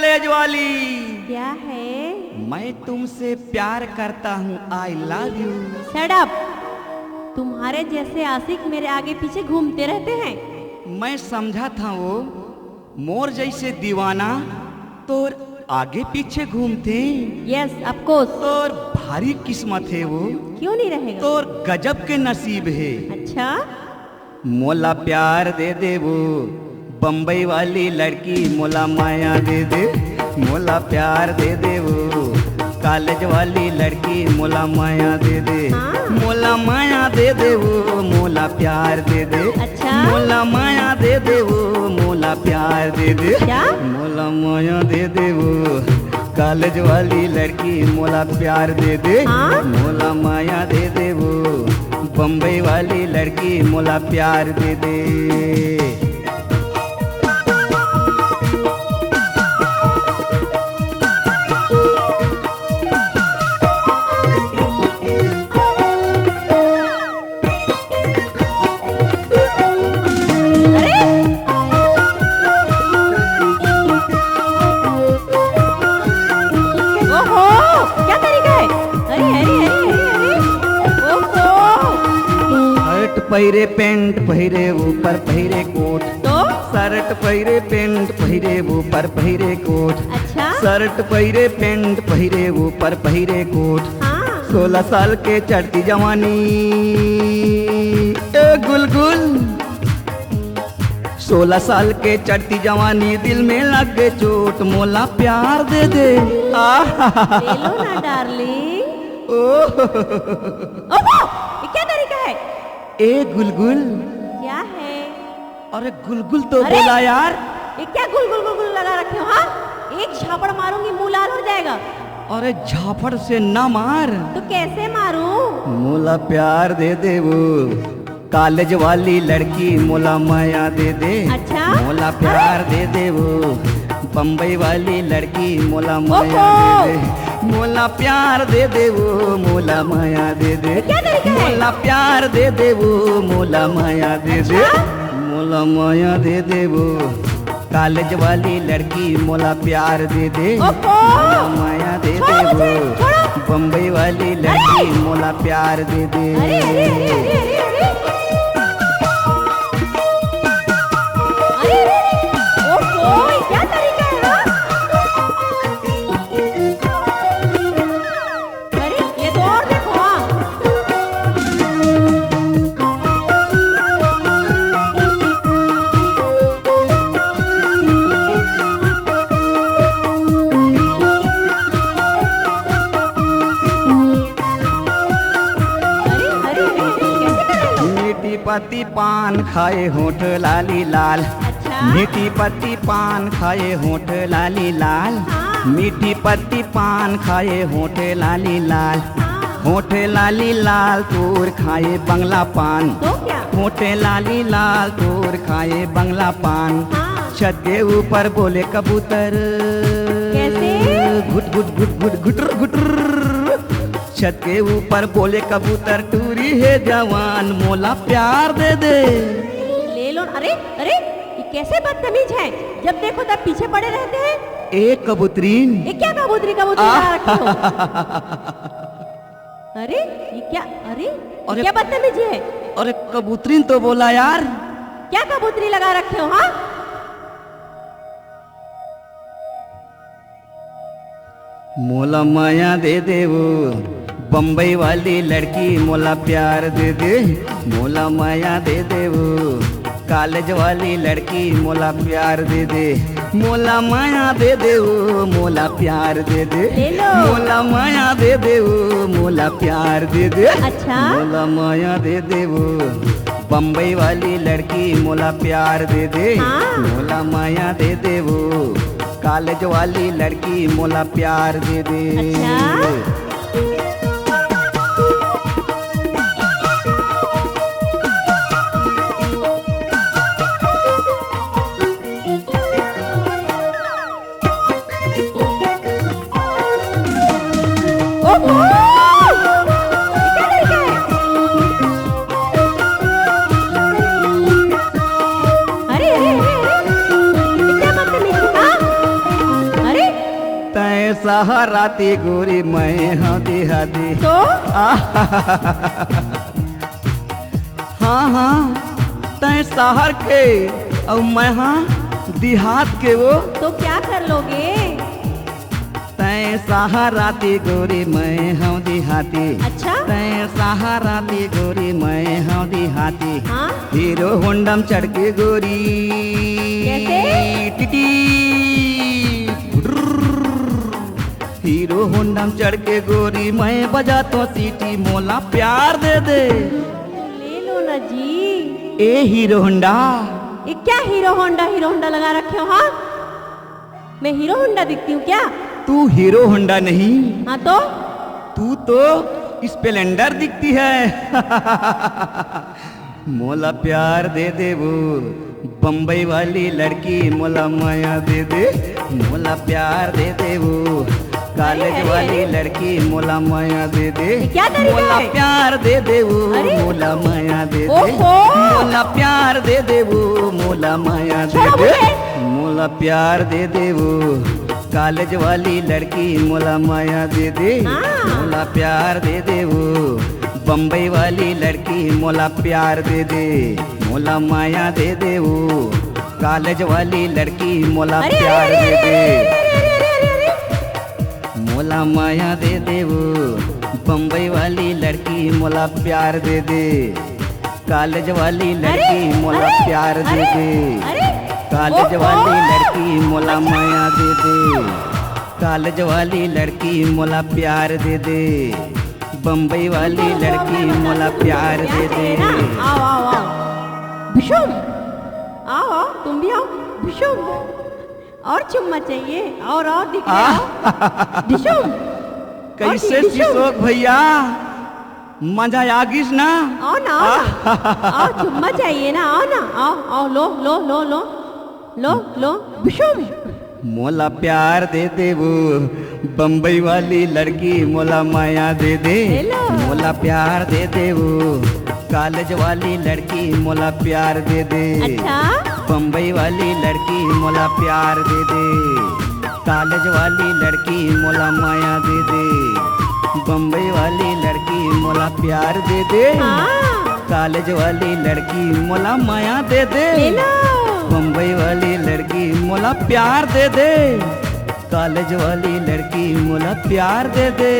College वाली। क्या है? मैं तुमसे प्यार करता हूँ, I love you. Shut up. तुम्हारे जैसे आशिक मेरे आगे पीछे घूमते रहते हैं। मैं समझा था वो मोर जैसे दीवाना तोर आगे पीछे घूमते। Yes of course. तोर भारी किस्मत है वो। क्यों नहीं रहेगा? तोर गजब के नसीब है। अच्छा, मोला प्यार दे दे वो बम्बई वाली लड़की, मोला माया दे दे। मोला प्यार दे दे वो कॉलेज वाली लड़की, मोला माया दे दे। हाँ। मोला माया दे दे वो, मोला प्यार दे दे। अच्छा। मोला माया दे दे वो, मोला प्यार दे दे। क्या? मोला माया दे दे वो कॉलेज वाली लड़की, मोला प्यार दे दे। हाँ? मोला माया दे दे वो बम्बई वाली लड़की, मोला प्यार दे दे। ओहो, क्या तरीका है? अरे अरे अरे अरे अरे, ओहो। शर्ट पहिरे पेंट पहिरे ऊपर पहिरे कोट। तो शर्ट पहिरे पेंट पहिरे ऊपर पहिरे कोट। अच्छा। शर्ट पहिरे पेंट पहिरे ऊपर पहिरे कोट। हाँ। 16 साल के चढ़ती जवानी ए गुलगुल। 16 साल के चढ़ती जवानी, दिल में लग गए चोट, मोला प्यार दे दे। ले लो ना डार्लिंग। ओहो, ये क्या तरीका है? ए गुलगुल। क्या है? अरे गुलगुल तो अरे! बोला यार। ये क्या गुल गुल गुल गुल लगा रखे हो? हाँ, एक झापड़ मारूंगी मुंह लाल हो जाएगा। अरे झापड़ से ना मार। तो कैसे मारूं? मोला प्यार दे दे वो कॉलेज वाली लड़की, मोला माया दे दे। अच्छा। मोला प्यार दे दे वो बम्बई वाली लड़की, मोला माया ओहो! दे दे। मोला प्यार दे दे वो, मोला माया दे दे। क्या तरीका है? मोला प्यार दे दे वो, मोला माया दे दे। अच्छा? मोला माया दे दे वो कॉलेज वाली लड़की, मोला प्यार दे दे। ओहो! मोला माया दे छोड़ो दे मुझे, वो छोड़ो। बम्बई वाली लड़की, मोला प्यार दे दे। अरे अरे अरे अरे अरे अरे अरे अरे, ओहो, ये क्या तरीका है? हाँ? अरे ये तो और देखो। हाँ, अरे अरे अरे कैसे कर रहे हो? मीठी पत्ती पान खाए होठ लाली लाल। अच्छा। मीठी पत्ती पान खाए होठ लाली लाल। हाँ। मीठी पत्ती पान खाए होठ लाली लाल। हाँ। होठ लाली लाल तोर खाए बंगला पान। तो क्या? होठ लाली लाल तोर खाए बंगला पान। हाँ। छत के ऊपर बोले कबूतर, कैसे? घुट घुट घुट घुट घुटर घुटर। छत के ऊपर बोले कबूतर, टूरी है जवान, मोला प्यार दे दे। ले लो। अरे अरे, ये कैसे बदतमीज है? जब देखो तब पीछे पड़े रहते हैं। एक कबूतरीन। ये क्या कबूतरी कबूतरी लगा रखे हो? अरे ये क्या? अरे अरे! ये क्या बदतमीजी है? अरे कबूतरीन तो बोला यार। क्या कबूतरी लगा रखे हो? हाँ, मोला माया दे दे वो बम्बई वाली लड़की, मोला प्यार दे दे। मोला माया दे दे वो कॉलेज वाली लड़की, मोला प्यार दे दे। मोला माया दे दे वो, मोला प्यार दे दे। ले लो। मोला माया दे दे वो, मोला प्यार दे दे। अच्छा। मोला माया दे दे वो बम्बई वाली लड़की, मोला प्यार दे दे। हाँ। मोला माया दे दे वो कॉलेज वाली लड़की, मोला प्यार दे दे। अच्छा। ओहो, ये क्या तरीका है? अरे अरे अरे अरे, ये क्या बदतमीजी? हाँ? अरे सहाराती गोरी मैं हाँ देहाती। तो हाँ हाँ तय शहर के और मैं हाँ देहात के वो। तो क्या कर लोगे? तय सहाराती गोरी मैं हाँ देहाती। अच्छा तय सहाराती गोरी मैं हाँ देहाती। हाँ हीरो होंडम चढ़ के गोरी कैसे? टिटी हीरो होंडम चढ़ के गोरी मैं बजा तो सीटी मोला प्यार दे दे। ले लो ना जी। ए हीरो होंडा। ये क्या हीरो होंडा लगा रखे हो? हाँ मैं हीरो होंडा दिखती हूँ क्या? तू हीरो होंडा नहीं, हाँ तो तू तो स्प्लेंडर दिखती है। मोला प्यार दे दे वो बम्बई वाली लड़की मोला माया दे दे। मोला प्यार दे दे वो कॉलेज अरे, वाली अरे। लड़की मोला माया दे दे। ये क्या तरीका मोला है? प्यार दे दे वो अरे। मोला माया दे दे। ओहो। मोला प्यार दे दे वो मोला माया दे छोड़ो दे। मुझे। मोला प्यार दे दे वो कॉलेज वाली लड़की मोला माया दे दे। हाँ। मोला प्यार दे दे वो बम्बई वाली लड़की मोला प्यार दे दे। मोला माया दे दे वो कॉलेज वाली लड़की मोला अरे प्यार अरे दे अरे दे। अरे अरे मोला माया दे दे वो बम्बई वाली लड़की मोला प्यार दे दे। कॉलेज वाली लड़की मोला अरे, प्यार दे अरे, दे। अरे, कॉलेज ओहो। वाली लड़की मोला माया दे दे। कॉलेज वाली लड़की मोला प्यार दे दे। बम्बई वाली लड़की मोला प्यार दे दे। आओ आओ आओ भीषुम आओ आओ तुम भी आओ भीषुम। और चुम्मा चाहिए? और दिखे आओ भीषुम। कैसे शिशोक भैया मजा आ गिस ना? आओ ना आओ चुम्मा चाहिए ना? आओ ना आओ आओ लो लो लो लो लो लो भीषुम। मोला प्यार दे दे वो बम्बई वाली लड़की मोला माया दे दे। हेलो। मोला प्यार दे दे वो कॉलेज वाली लड़की मोला प्यार दे दे। अच्छा बम्बई वाली लड़की मोला प्यार दे दे। कॉलेज वाली लड़की मोला माया दे दे। बम्बई वाली लड़की मोला प्यार दे दे। हाँ कॉलेज वाली लड़की मोला माया दे दे। ले लो। बम्बई वाली लड़की मोला प्यार दे दे। कॉलेज वाली लड़की मोला प्यार दे दे।